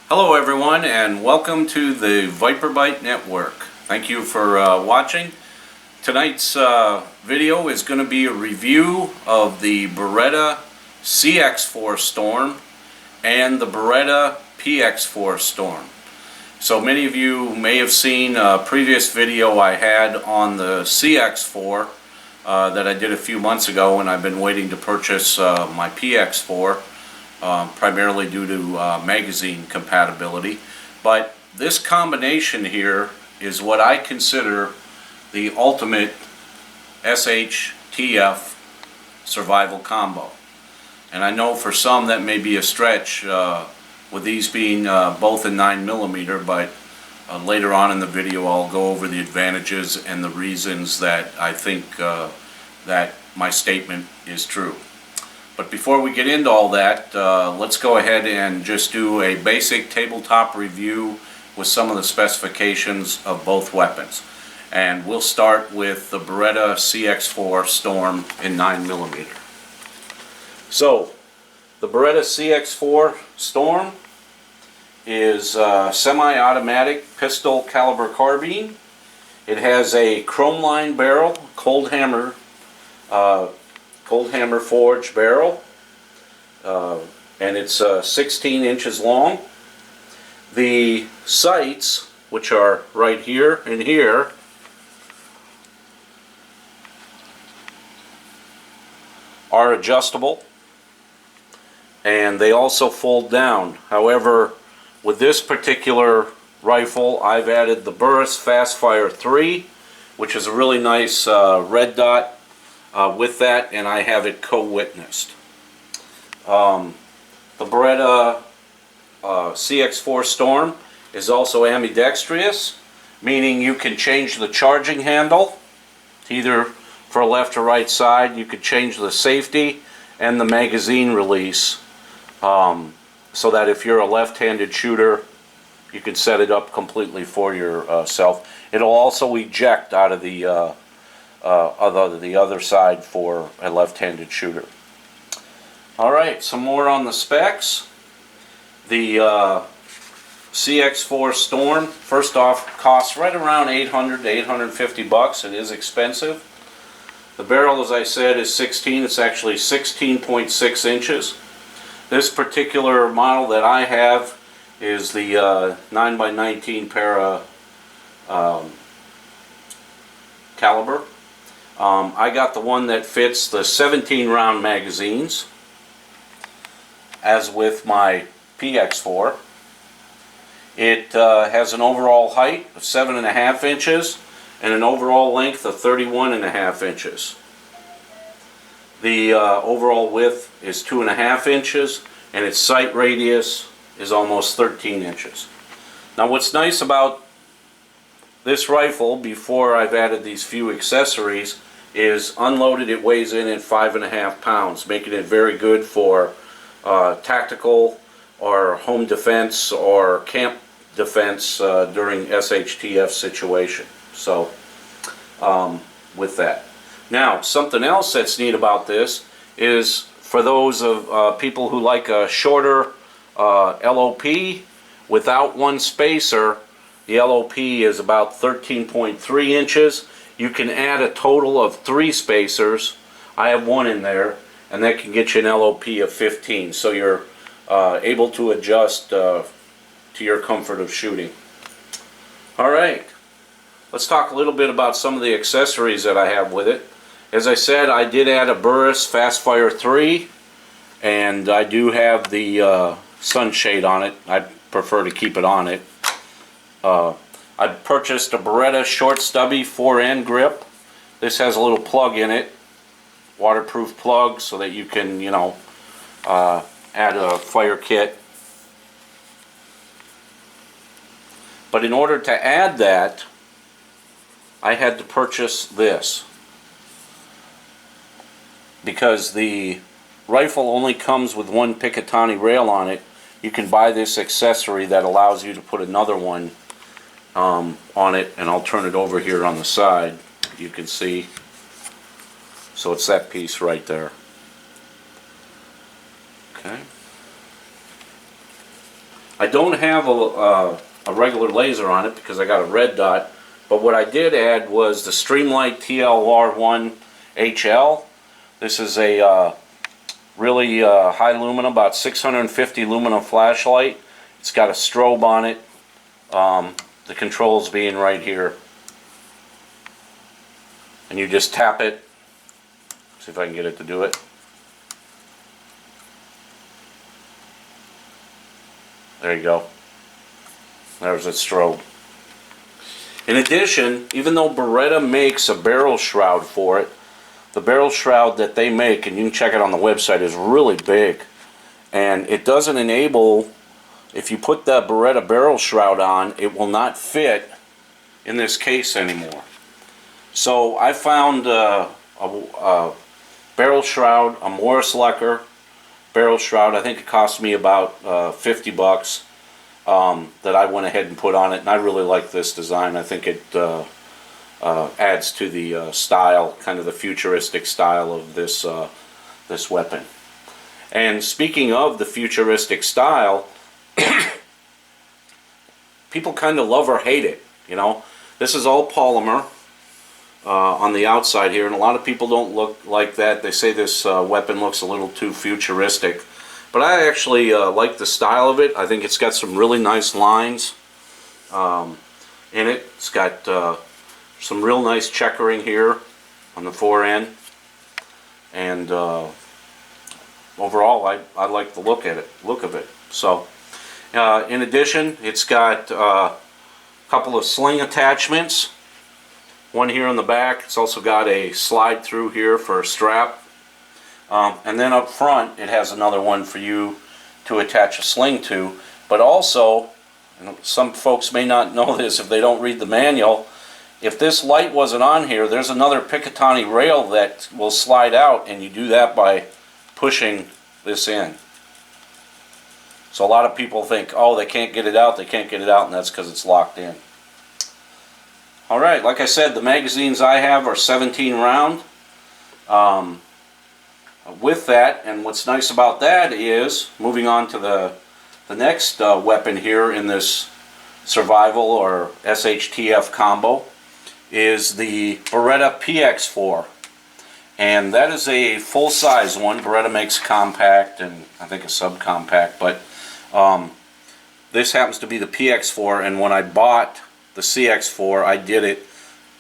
Hello everyone, and welcome to the Viper Bite Network. Thank you for watching. Tonight's video is going to be a review of the Beretta CX4 Storm and the Beretta PX4 Storm. So many of you may have seen a previous video I had on the CX4 that I did a few months ago, and I've been waiting to purchase my PX4. Primarily due to magazine compatibility, but this combination here is what I consider the ultimate SHTF survival combo. And I know for some that may be a stretch with these being both in 9mm, but later on in the video I'll go over the advantages and the reasons that I think that my statement is true. But before we get into all that, let's go ahead and just do a basic tabletop review with some of the specifications of both weapons. And we'll start with the Beretta CX4 Storm in 9mm. So, the Beretta CX4 Storm is a semi-automatic pistol caliber carbine. It has a chrome line barrel, cold hammer forged barrel, and it's 16 inches long. The sights, which are right here and here, are adjustable, and they also fold down. However, with this particular rifle, I've added the Burris Fastfire 3, which is a really nice red dot with that, and I have it co-witnessed. The Beretta CX4 Storm is also ambidextrous, meaning you can change the charging handle either for left or right side. You could change the safety and the magazine release so that if you're a left-handed shooter, you can set it up completely for yourself. It'll also eject out of the other side for a left-handed shooter. Alright, some more on the specs. The CX4 Storm, first off, costs right around $800 to $850. It is expensive. The barrel, as I said, is 16. It's actually 16.6 inches. This particular model that I have is the 9x19 para caliber. I got the one that fits the 17 round magazines, as with my PX4. It has an overall height of 7.5 inches and an overall length of 31.5 inches. The overall width is 2.5 inches, and its sight radius is almost 13 inches. Now, what's nice about this rifle, before I've added these few accessories, is unloaded it weighs in at 5.5 pounds, making it very good for tactical or home defense or camp defense during SHTF situation. So with that. Now, something else that's neat about this is for those of people who like a shorter LOP without one spacer. The LOP is about 13.3 inches. You can add a total of 3 spacers. I have one in there, and that can get you an LOP of 15. So you're able to adjust to your comfort of shooting. Alright, let's talk a little bit about some of the accessories that I have with it. As I said, I did add a Burris Fastfire 3, and I do have the sunshade on it. I prefer to keep it on it. I purchased a Beretta short stubby Fore grip. This has a little plug in it, waterproof plug, so that you can, add a fire kit. But in order to add that, I had to purchase this, because the rifle only comes with one Picatinny rail on it. You can buy this accessory that allows you to put another one on it, and I'll turn it over here on the side. You can see, so it's that piece right there. Okay. I don't have a regular laser on it because I got a red dot, but what I did add was the Streamlight TLR1 HL. This is a really high lumen, about 650 lumen flashlight. It's got a strobe on it. The controls being right here. And you just tap it. See if I can get it to do it. There you go. There's its strobe. In addition, even though Beretta makes a barrel shroud for it, the barrel shroud that they make, and you can check it on the website, is really big. And it doesn't enable, if you put the Beretta barrel shroud on, it will not fit in this case anymore. So I found a barrel shroud, a Morris Lekker barrel shroud. I think it cost me about 50 bucks that I went ahead and put on it, and I really like this design. I think it adds to the style, kind of the futuristic style of this this weapon. And speaking of the futuristic style, people kind of love or hate it. You know, this is all polymer on the outside here, and a lot of people don't look like that. They say this weapon looks a little too futuristic, but I actually like the style of it. I think it's got some really nice lines in it. It's got some real nice checkering here on the fore end, and overall I like the look of it. So in addition, it's got a couple of sling attachments. One here on the back. It's also got a slide through here for a strap. And then up front it has another one for you to attach a sling to. But also, and some folks may not know this if they don't read the manual, if this light wasn't on here, there's another Picatinny rail that will slide out, and you do that by pushing this in. So a lot of people think, oh, they can't get it out, and that's because it's locked in. Alright, like I said, the magazines I have are 17 round. With that, and what's nice about that is, moving on to the next weapon here in this survival or SHTF combo, is the Beretta PX4. And that is a full-size one. Beretta makes compact and I think a subcompact, but this happens to be the PX4, and when I bought the CX4, I did it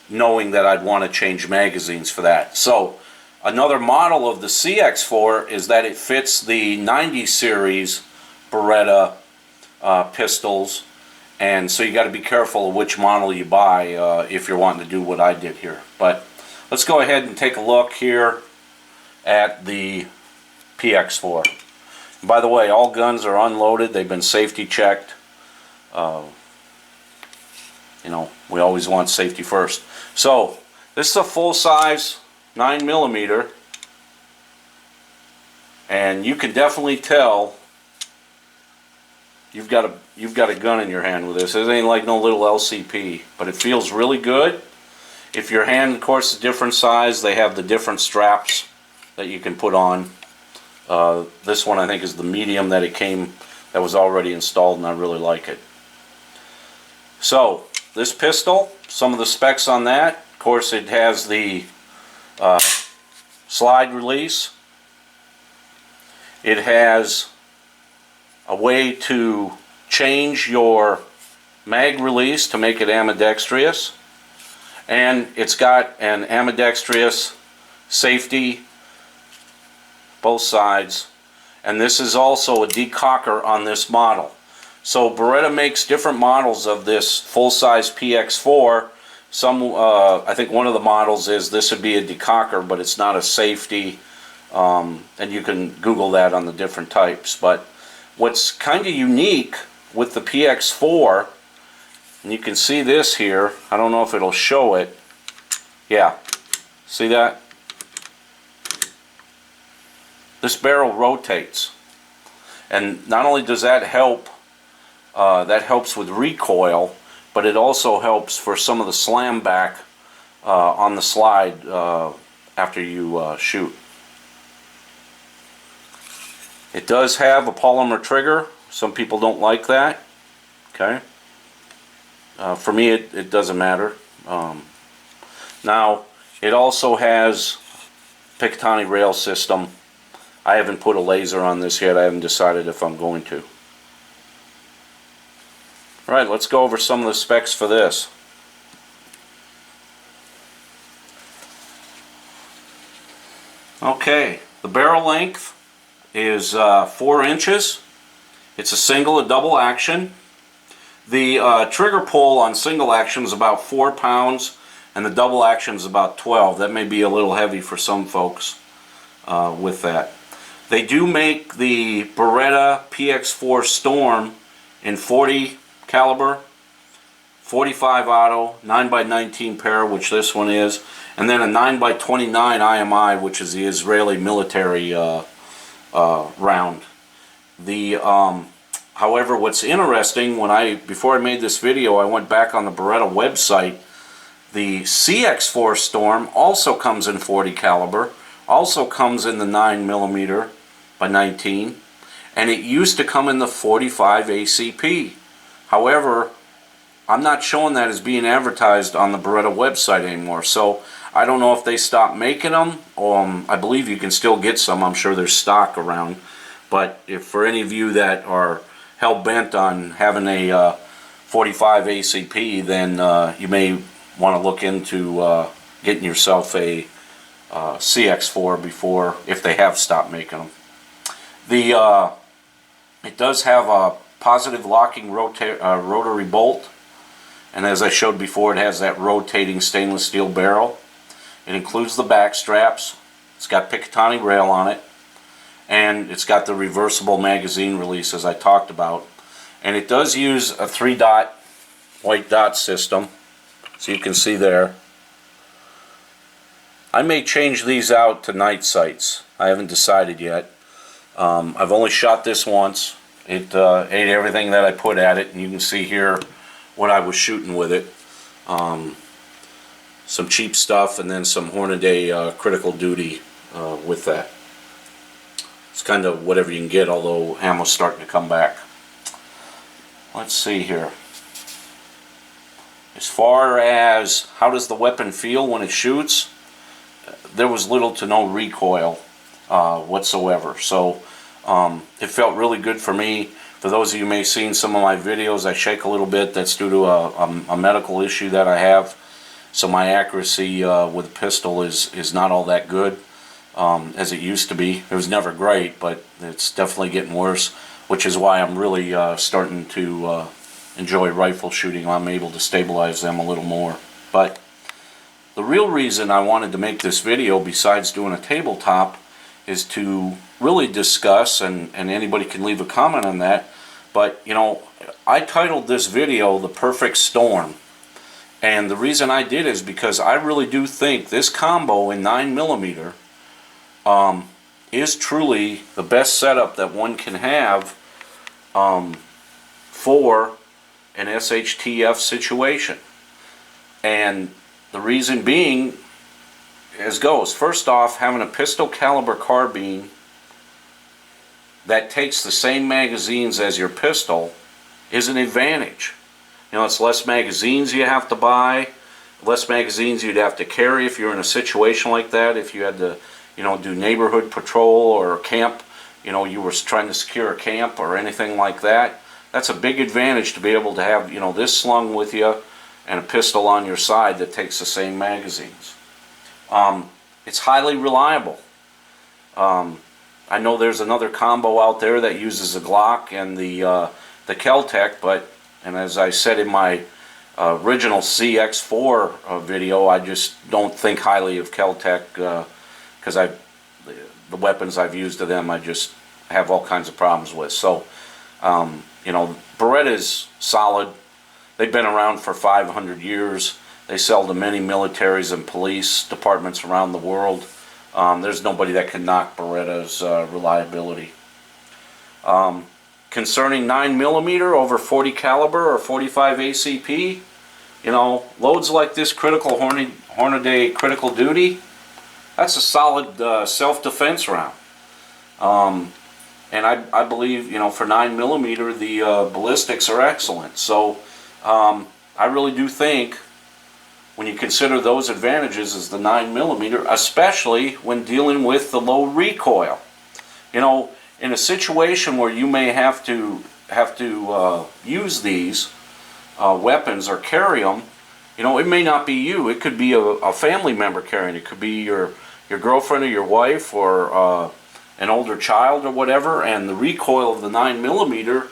knowing that I'd want to change magazines for that. So another model of the CX4 is that it fits the 90 series Beretta pistols, and so you got to be careful of which model you buy if you're wanting to do what I did here. But let's go ahead and take a look here at the PX4. By the way, all guns are unloaded. They've been safety checked. You know, we always want safety first. So this is a full-size 9mm, and you can definitely tell you've got a gun in your hand with this. It ain't like no little LCP, but it feels really good. If your hand, of course, is different size, they have the different straps that you can put on. This one I think is the medium that that was already installed, and I really like it. So this pistol, some of the specs on that, of course, it has the slide release. It has a way to change your mag release to make it ambidextrous, and it's got an ambidextrous safety both sides, and this is also a decocker on this model. So Beretta makes different models of this full-size PX4. Some, I think one of the models is this would be a decocker, but it's not a safety, and you can Google that on the different types. But what's kind of unique with the PX4, and you can see this here, I don't know if it'll show it. Yeah, see that? This barrel rotates, and not only does that help, that helps with recoil, but it also helps for some of the slam back on the slide after you shoot. It does have a polymer trigger Some people don't like that. Okay. For me, it doesn't matter. Now, it also has Picatinny rail system. I haven't put a laser on this yet. I haven't decided if I'm going to. Alright, let's go over some of the specs for this. Okay, the barrel length is 4 inches. It's a single, a double action. The trigger pull on single action is about 4 pounds, and the double action is about 12. That may be a little heavy for some folks with that. They do make the Beretta PX4 Storm in 40 caliber, 45 auto, 9x19 pair, which this one is, and then a 9x29 IMI, which is the Israeli military round. However, what's interesting, before I made this video, I went back on the Beretta website. The CX4 Storm also comes in 40 caliber, also comes in the 9mm by 19, and it used to come in the 45 ACP. However, I'm not showing that as being advertised on the Beretta website anymore, so I don't know if they stopped making them. I believe you can still get some. I'm sure there's stock around, but if for any of you that are hell-bent on having a 45 ACP, then you may want to look into getting yourself a CX4 before, if they have stopped making them. It does have a positive locking rotary bolt, and as I showed before, it has that rotating stainless steel barrel. It includes the back straps. It's got Picatinny rail on it, and it's got the reversible magazine release, as I talked about. And it does use a 3-dot white dot system, so you can see there. I may change these out to night sights. I haven't decided yet. I've only shot this once. It ate everything that I put at it, and you can see here what I was shooting with it. Some cheap stuff, and then some Hornady critical duty with that. It's kind of whatever you can get, although ammo's starting to come back. Let's see here. As far as how does the weapon feel when it shoots, there was little to no recoil whatsoever. So it felt really good for me. For those of you who may have seen some of my videos, I shake a little bit. That's due to a medical issue that I have. So my accuracy with a pistol is not all that good as it used to be. It was never great, but it's definitely getting worse, which is why I'm really starting to enjoy rifle shooting. I'm able to stabilize them a little more. But the real reason I wanted to make this video, besides doing a tabletop, is to really discuss, and anybody can leave a comment on that, but you know, I titled this video The Perfect Storm, and the reason I did is because I really do think this combo in 9mm is truly the best setup that one can have for an SHTF situation. And the reason being, as goes, first off, having a pistol caliber carbine that takes the same magazines as your pistol is an advantage. You know, it's less magazines you have to buy, less magazines you'd have to carry if you're in a situation like that. If you had to, you know, do neighborhood patrol or camp, you know, you were trying to secure a camp or anything like that, that's a big advantage to be able to have, you know, this slung with you and a pistol on your side that takes the same magazines. It's highly reliable. I know there's another combo out there that uses a Glock and the Kel-Tec, but, and as I said in my original CX4 video, I just don't think highly of Kel-Tec because the weapons I've used of them I just have all kinds of problems with. So, you know, Beretta's solid. They've been around for 500 years. They sell to many militaries and police departments around the world. There's nobody that can knock Beretta's reliability. Concerning 9mm over 40 caliber or 45 ACP, you know, loads like this critical Hornady critical duty, that's a solid self-defense round. And I believe, you know, for 9mm, the ballistics are excellent. So I really do think, when you consider those advantages, is the 9mm, especially when dealing with the low recoil. You know, in a situation where you may have to use these weapons or carry them, you know, it may not be you. It could be a family member carrying it. It could be your girlfriend or your wife, or an older child or whatever, and the recoil of the 9mm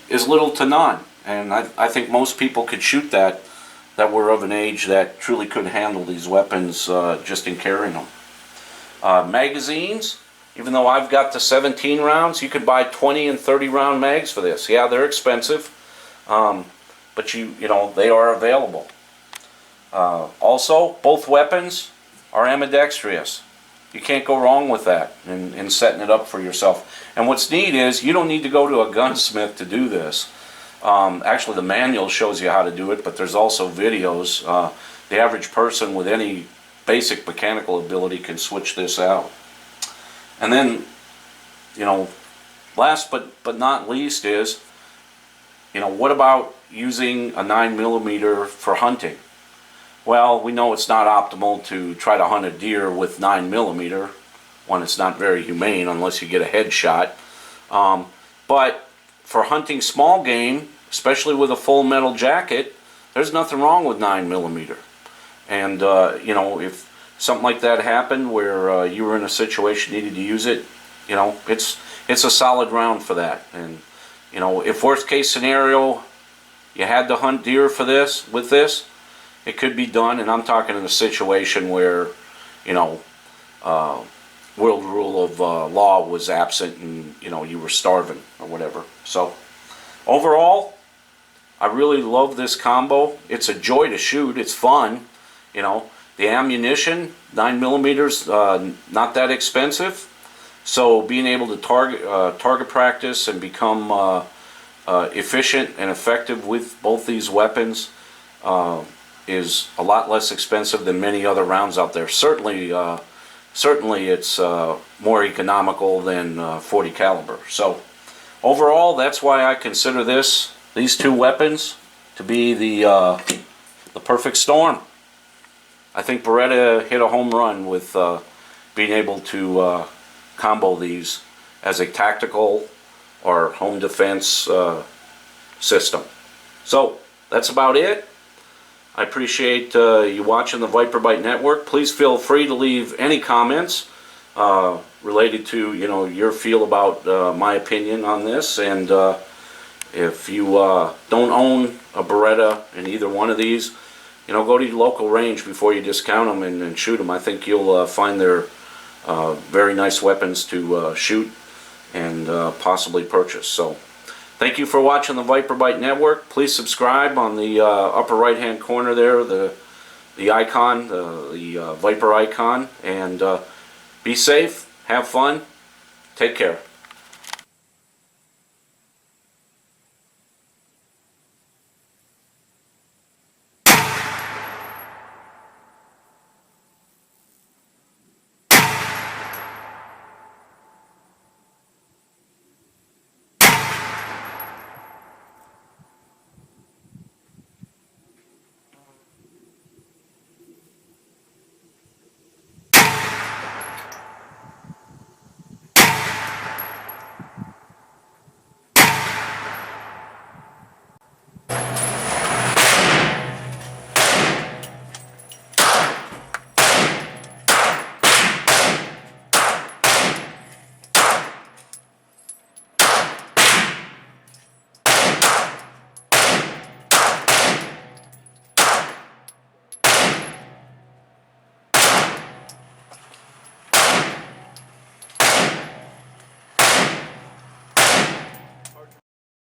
is little to none. And I think most people could shoot that were of an age that truly could handle these weapons just in carrying them. Magazines, even though I've got the 17 rounds, you could buy 20 and 30 round mags for this. Yeah, they're expensive, but you know, they are available. Also, both weapons are ambidextrous. You can't go wrong with that in setting it up for yourself. And what's neat is you don't need to go to a gunsmith to do this. Actually, the manual shows you how to do it, but there's also videos. The average person with any basic mechanical ability can switch this out. And then, you know, last but not least is, you know, what about using a 9mm for hunting? Well, we know it's not optimal to try to hunt a deer with 9mm. One, it's not very humane unless you get a headshot. But for hunting small game, especially with a full metal jacket, there's nothing wrong with 9mm. And you know, if something like that happened where you were in a situation needed to use it, you know, it's a solid round for that. And you know, if worst case scenario you had to hunt deer for this, with this, it could be done. And I'm talking in a situation where, you know, world rule of law was absent and, you know, you were starving or whatever. So overall, I really love this combo. It's a joy to shoot. It's fun. You know, the ammunition, 9mm, not that expensive. So being able to target practice and become efficient and effective with both these weapons is a lot less expensive than many other rounds out there. Certainly it's more economical than 40 caliber. So overall, that's why I consider these two weapons to be the perfect storm. I think Beretta hit a home run with being able to combo these as a tactical or home defense system. So that's about it. I appreciate you watching the Viper Bite Network. Please feel free to leave any comments related to, you know, your feel about my opinion on this. And if you don't own a Beretta in either one of these, you know, go to your local range before you discount them and shoot them. I think you'll find they're very nice weapons to shoot and possibly purchase. So thank you for watching the Viper Bite Network. Please subscribe on the upper right hand corner there, the icon, the Viper icon, and be safe, have fun, take care.